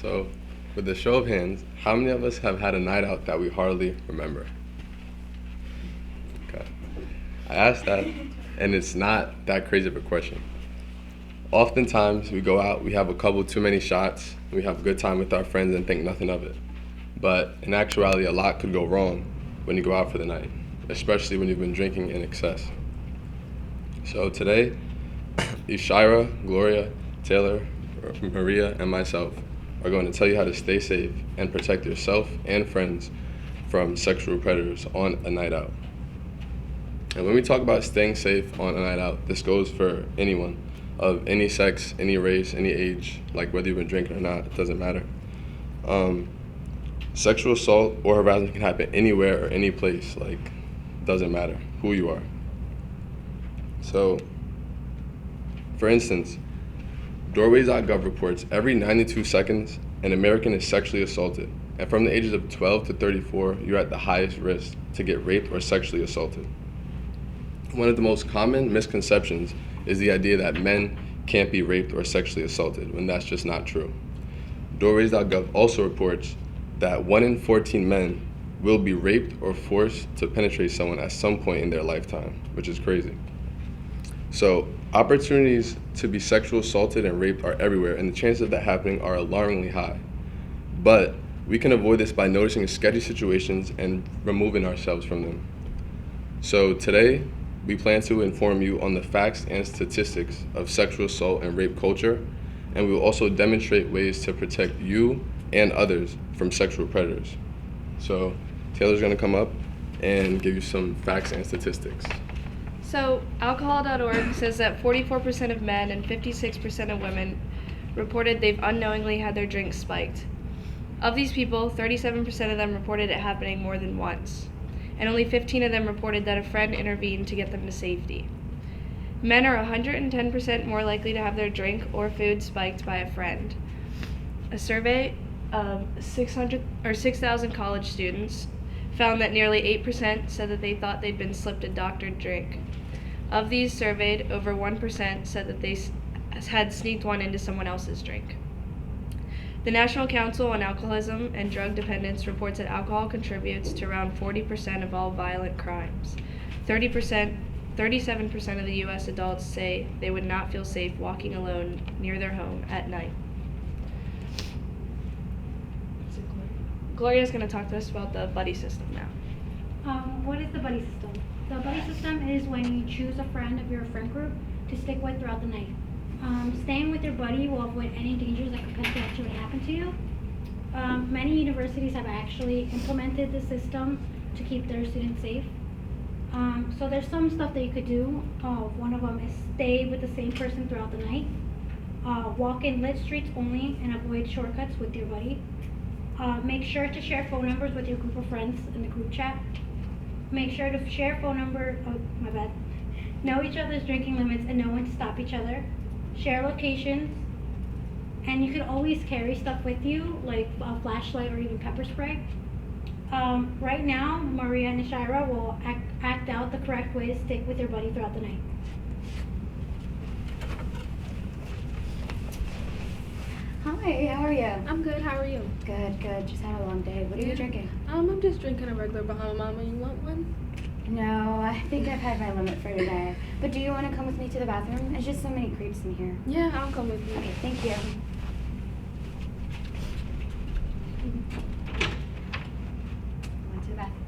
So, with a show of hands, how many of us have had a night out that we hardly remember? Okay. I asked that, and it's not that crazy of a question. Oftentimes, we go out, we have a couple too many shots, we have a good time with our friends and think nothing of it. But in actuality, a lot could go wrong when you go out for the night, especially when you've been drinking in excess. So today, Ishira, Gloria, Taylor, Maria, and myself are going to tell you how to stay safe and protect yourself and friends from sexual predators on a night out. And when we talk about staying safe on a night out, this goes for anyone of any sex, any race, any age, like whether you've been drinking or not, it doesn't matter. Sexual assault or harassment can happen anywhere or any place, like, doesn't matter who you are. So, for instance, Doorways.gov reports every 92 seconds an American is sexually assaulted. And from the ages of 12 to 34, you're at the highest risk to get raped or sexually assaulted. One of the most common misconceptions is the idea that men can't be raped or sexually assaulted, when that's just not true. Doorways.gov also reports that 1 in 14 men will be raped or forced to penetrate someone at some point in their lifetime, which is crazy. So, opportunities to be sexually assaulted and raped are everywhere, and the chances of that happening are alarmingly high. But we can avoid this by noticing sketchy situations and removing ourselves from them. So today, we plan to inform you on the facts and statistics of sexual assault and rape culture, and we will also demonstrate ways to protect you and others from sexual predators. So Taylor's gonna come up and give you some facts and statistics. So, alcohol.org says that 44% of men and 56% of women reported they've unknowingly had their drinks spiked. Of these people, 37% of them reported it happening more than once, and only 15 of them reported that a friend intervened to get them to safety. Men are 110% more likely to have their drink or food spiked by a friend. A survey of 6,000 college students found that nearly 8% said that they thought they'd been slipped a doctored drink. Of these surveyed, over 1% said that they had sneaked one into someone else's drink. The National Council on Alcoholism and Drug Dependence reports that alcohol contributes to around 40% of all violent crimes. 37% of the U.S. adults say they would not feel safe walking alone near their home at night. Gloria's going to talk to us about the buddy system now. What is the buddy system? The buddy system is when you choose a friend of your friend group to stick with throughout the night. Staying with your buddy will avoid any dangers that could potentially happen to you. Many universities have actually implemented the system to keep their students safe. So there's some stuff that you could do. One of them is stay with the same person throughout the night. Walk in lit streets only and avoid shortcuts with your buddy. Make sure to share phone numbers with your group of friends in the group chat. Make sure to share know each other's drinking limits and know when to stop each other. Share locations. And you can always carry stuff with you, like a flashlight or even pepper spray. Right now, Maria and Ishira will act out the correct way to stick with your buddy throughout the night. Hi, how are you? I'm good. How are you? Good, good. Just had a long day. What are you drinking? I'm just drinking a regular Bahama Mama. You want one? No, I think I've had my limit for today. But do you want to come with me to the bathroom? There's just so many creeps in here. Yeah, I'll come with you. Okay, thank you. Went to the bathroom.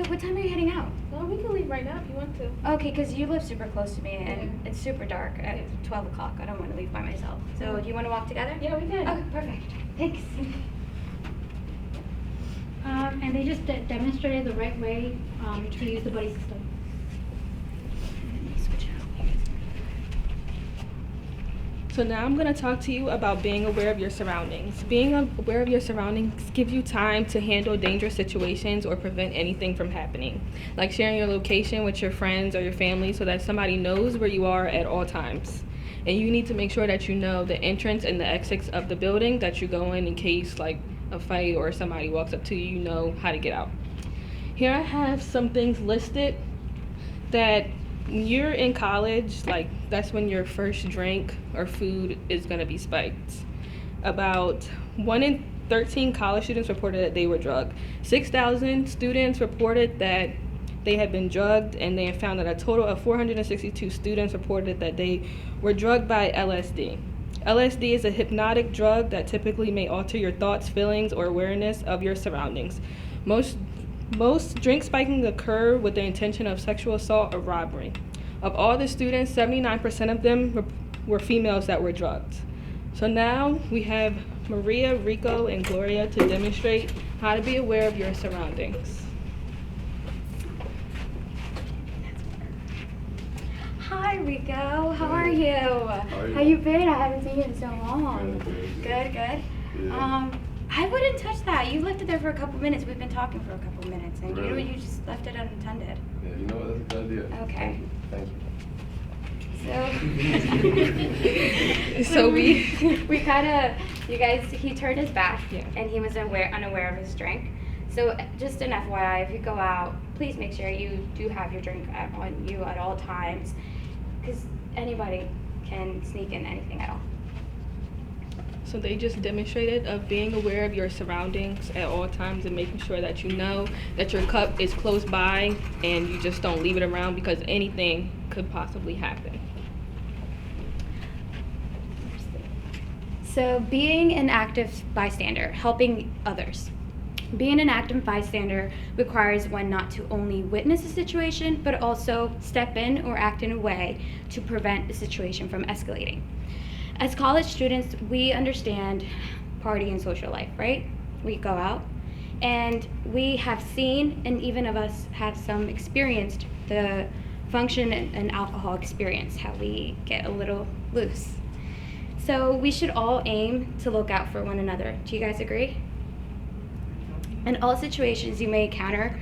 What time are you heading out? Well, we can leave right now if you want to. Okay, because you live super close to me and it's super dark at 12 o'clock. I don't want to leave by myself. So do you want to walk together? Yeah, we can. Okay, perfect. Thanks. And they just demonstrated the right way to use the buddy system. So now I'm going to talk to you about being aware of your surroundings. Being aware of your surroundings gives you time to handle dangerous situations or prevent anything from happening. Like sharing your location with your friends or your family so that somebody knows where you are at all times. And you need to make sure that you know the entrance and the exits of the building that you go in case like a fight or somebody walks up to you, you know how to get out. Here I have some things listed that when you're in college, like that's when your first drink or food is going to be spiked. About 1 in 13 college students reported that they were drugged. 6,000 students reported that they had been drugged, and they have found that a total of 462 students reported that they were drugged by LSD. LSD is a hypnotic drug that typically may alter your thoughts, feelings, or awareness of your surroundings. Most drink spiking occur with the intention of sexual assault or robbery. Of all the students, 79% of them were females that were drugged. So now we have Maria, Rico, and Gloria to demonstrate how to be aware of your surroundings. Hi, Rico. How are you? you? How you been? I haven't seen you in so long. Good. Good. Yeah. I wouldn't touch that. You left it there for a couple minutes. We've been talking for a couple minutes, and Really? you just left it unattended. Yeah, you know what? That's a good idea. Okay. Thank you. So we kind of, you guys, he turned his back, Yeah. and he was unaware of his drink. So just an FYI, if you go out, please make sure you do have your drink on you at all times, because anybody can sneak in anything at all. So they just demonstrated of being aware of your surroundings at all times and making sure that you know that your cup is close by and you just don't leave it around because anything could possibly happen. So being an active bystander, helping others. Being an active bystander requires one not to only witness a situation, but also step in or act in a way to prevent the situation from escalating. As college students, we understand party and social life, right? We go out, and we have seen, and even of us have some experienced, the function and alcohol experience, how we get a little loose. So we should all aim to look out for one another. Do you guys agree? In all situations you may encounter,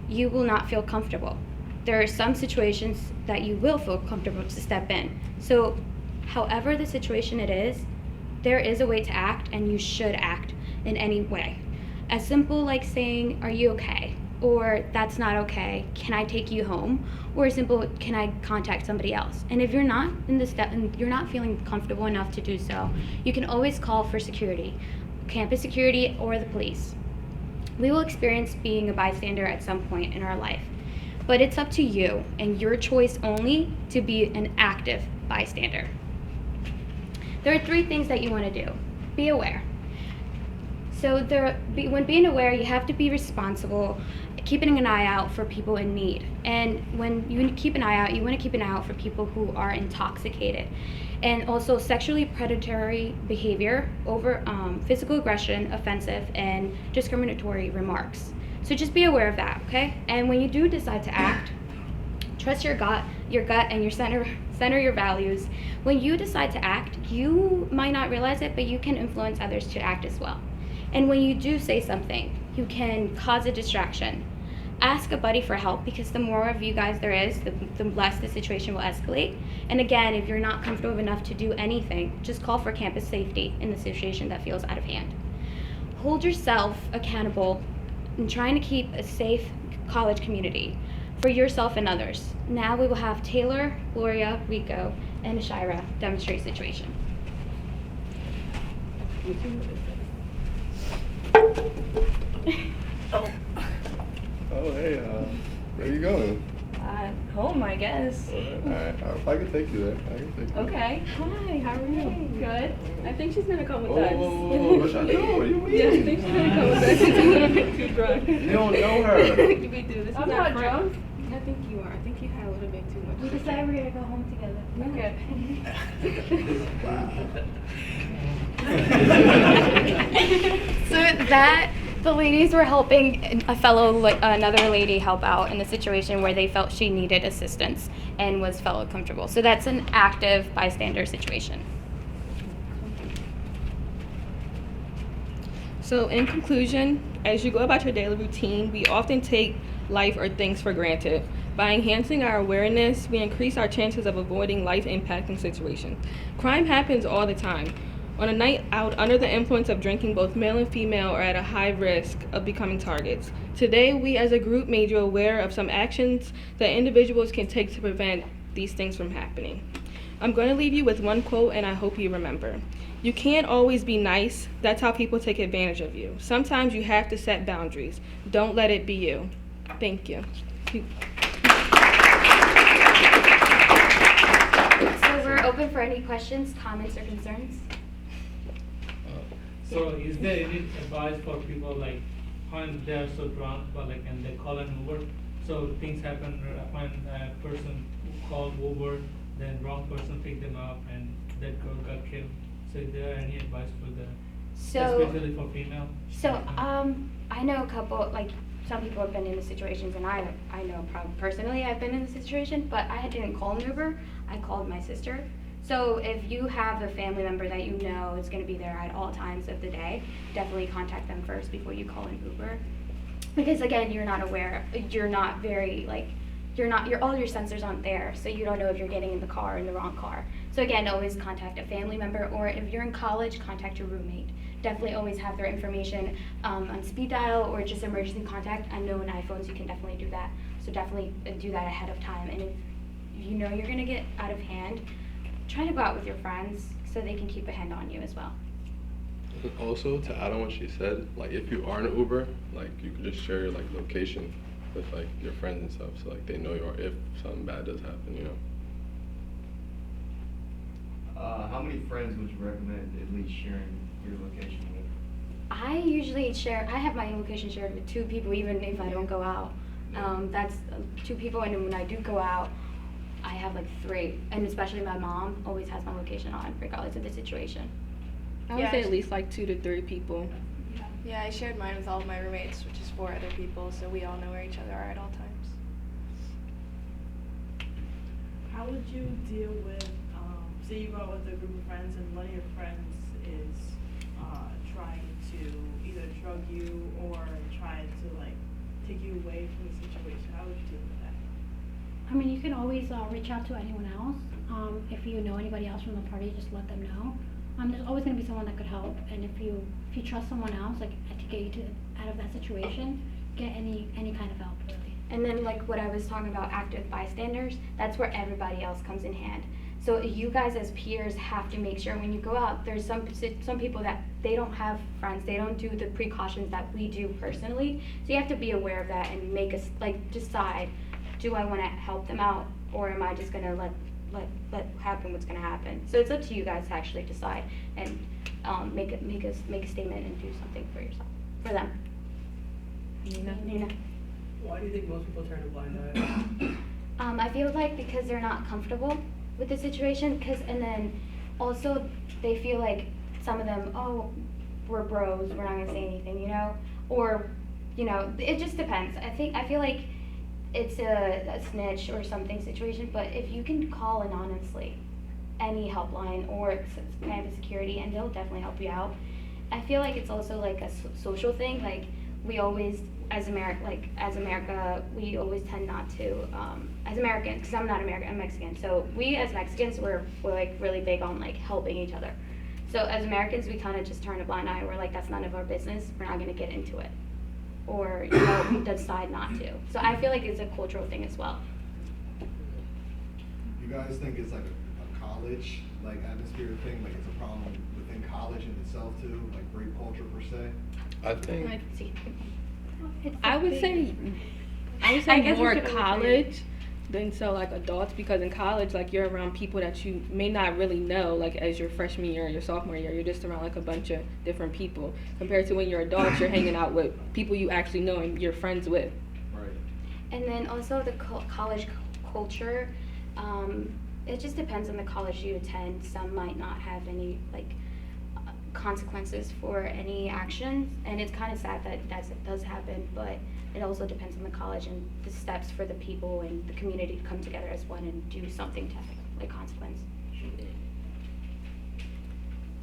you will not feel comfortable. There are some situations that you will feel comfortable to step in. So however the situation it is, there is a way to act, and you should act in any way. As simple like saying, "Are you okay?" Or "That's not okay. Can I take you home?" Or simple, "Can I contact somebody else?" And if you're not in the step and you're not feeling comfortable enough to do so, you can always call for security, campus security, or the police. We will experience being a bystander at some point in our life, but it's up to you and your choice only to be an active bystander. There are 3 things that you want to do. Be aware. So when being aware, you have to be responsible, keeping an eye out for people in need. And when you keep an eye out, you want to keep an eye out for people who are intoxicated. And also sexually predatory behavior, over physical aggression, offensive, and discriminatory remarks. So just be aware of that, okay? And when you do decide to act, trust your gut and your center your values. When you decide to act, you might not realize it, but you can influence others to act as well. And when you do say something, you can cause a distraction. Ask a buddy for help, because the more of you guys there is, the less the situation will escalate. And again, if you're not comfortable enough to do anything, just call for campus safety in the situation that feels out of hand. Hold yourself accountable in trying to keep a safe college community for yourself and others. Now we will have Taylor, Gloria, Rico, and Ashira demonstrate situation. Oh, hey, where you going? Home, I guess. Alright, I can take you there. I can take you. Okay. Hi, how are you? Good. I think she's gonna come with Whoa, us. whoa, whoa, what y'all doing? What do you mean? Yeah, I think she's gonna come with us. She's a little bit too drunk. You don't know her. We do. This I'm is our not friend. drunk. I think you are. I think you had a little bit too much. We decided we're gonna go home together. So that the ladies were helping another lady help out in a situation where they felt she needed assistance and felt comfortable. So that's an active bystander situation. So in conclusion, as you go about your daily routine, we often take life or things for granted. By enhancing our awareness, we increase our chances of avoiding life-impacting situations. Crime happens all the time. On a night out under the influence of drinking, both male and female are at a high risk of becoming targets. Today, we as a group made you aware of some actions that individuals can take to prevent these things from happening. I'm going to leave you with one quote, and I hope you remember. You can't always be nice. That's how people take advantage of you. Sometimes you have to set boundaries. Don't let it be you. Thank you. So we're open for any questions, comments, or concerns. So is there any advice for people like when they are so drunk, but like and they call an Uber? So things happen when a person called Uber, then wrong person picked them up, and that girl got killed. So is there any advice for the, especially for female? I know a couple, like, some people have been in the situations, and I know personally I've been in the situation, but I didn't call an Uber, I called my sister. So if you have a family member that you know is going to be there at all times of the day, definitely contact them first before you call an Uber. Because again, you're not aware, you're not very, like, all your sensors aren't there, so you don't know if you're getting in the car or in the wrong car. So again, always contact a family member, or if you're in college, contact your roommate. Definitely always have their information on speed dial or just emergency contact. I know in iPhones you can definitely do that, so definitely do that ahead of time. And if you know you're gonna get out of hand, try to go out with your friends so they can keep a hand on you as well. Also, to add on what she said, like if you are in an Uber, like you could just share your like location with like your friends and stuff, so like they know you are if something bad does happen, you know. How many friends would you recommend at least sharing your location with? I usually I have my location shared with 2 people, even if I don't go out. That's 2 people, and then when I do go out, I have like 3, and especially my mom always has my location on, regardless of the situation. I would Yeah, say at least like 2 to 3 people. Yeah, I shared mine with all of my roommates, which is 4 other people, so we all know where each other are at all times. How would you deal with, say you go out with a group of friends and one of your friends is trying to either drug you or try to like take you away from the situation? How would you deal with that? I mean, you can always reach out to anyone else. If you know anybody else from the party, just let them know. There's always going to be someone that could help, and if you trust someone else, like to get you out of that situation, get any kind of help, really. And then like what I was talking about, active bystanders, that's where everybody else comes in hand. So you guys as peers have to make sure when you go out, there's some people that they don't have friends, they don't do the precautions that we do personally. So you have to be aware of that and make us like decide, do I want to help them out, or am I just gonna let happen what's gonna happen? So it's up to you guys to actually decide and make a statement and do something for yourself, for them. Nina. Why do you think most people turn a blind eye? I feel like because they're not comfortable with the situation, and then also they feel like some of them, oh, we're bros, we're not gonna say anything, you know, or, you know, it just depends. I feel like it's a snitch or something situation, but if you can call anonymously any helpline or campus security, and they'll definitely help you out. I feel like it's also like a social thing. Like we always, as America, we always tend not to, as Americans, because I'm not American, I'm Mexican. So we as Mexicans, we're like really big on like helping each other. So as Americans, we kind of just turn a blind eye. We're like, that's none of our business. We're not gonna get into it, or you know, we decide not to. So I feel like it's a cultural thing as well. You guys think it's like a college like atmosphere thing, like it's a problem within college in itself too, like rape culture per se? I think I would say I guess we more could all college than so like adults, because in college like you're around people that you may not really know, like as your freshman year or your sophomore year, you're just around like a bunch of different people, compared to when you're adults, you're hanging out with people you actually know and you're friends with. Right. And then also the college culture, it just depends on the college you attend. Some might not have any like consequences for any actions, and it's kind of sad that that does happen, but it also depends on the college and the steps for the people and the community to come together as one and do something to have like consequence.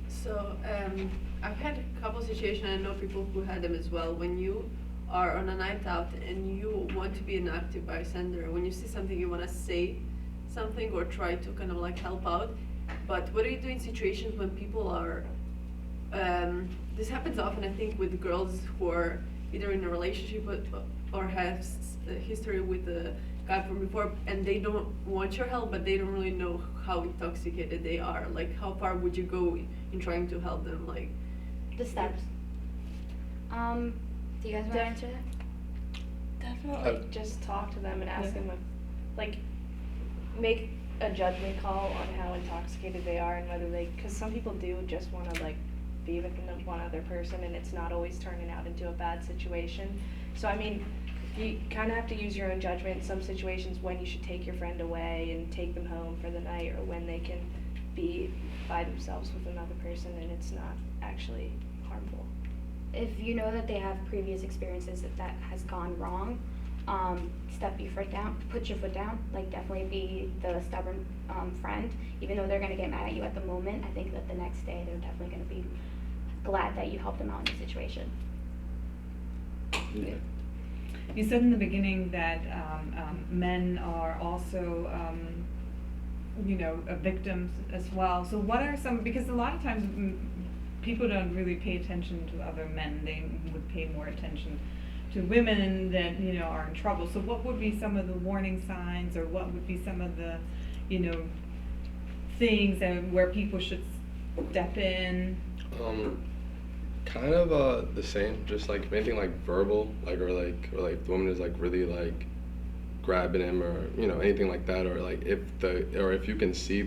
So I've had a couple situations, I know people who had them as well. When you are on a night out and you want to be an active bystander, when you see something you want to say something or try to kind of like help out, but what do you do in situations when people are, this happens often I think with girls who are either in a relationship or have a history with a guy from before, and they don't want your help but they don't really know how intoxicated they are? Like, how far would you go in trying to help them? Like, The steps. Do you guys want to answer that? Definitely just talk to them and ask them, like, make a judgment call on how intoxicated they are and whether they, because some people do just want to, like, be with one other person and it's not always turning out into a bad situation. So, I mean, you kind of have to use your own judgment in some situations when you should take your friend away and take them home for the night, or when they can be by themselves with another person and it's not actually harmful. If you know that they have previous experiences that has gone wrong, put your foot down, like definitely be the stubborn friend. Even though they're gonna get mad at you at the moment, I think that the next day they're definitely gonna be glad that you helped them out in the situation. Yeah. You said in the beginning that men are also, victims as well. So what are some, because a lot of times people don't really pay attention to other men. They would pay more attention to women that, are in trouble. So what would be some of the warning signs, or what would be some of the, things where people should step in? Kind of the same, just like anything like verbal, or the woman is like really like grabbing him, or anything like that, or like if you can see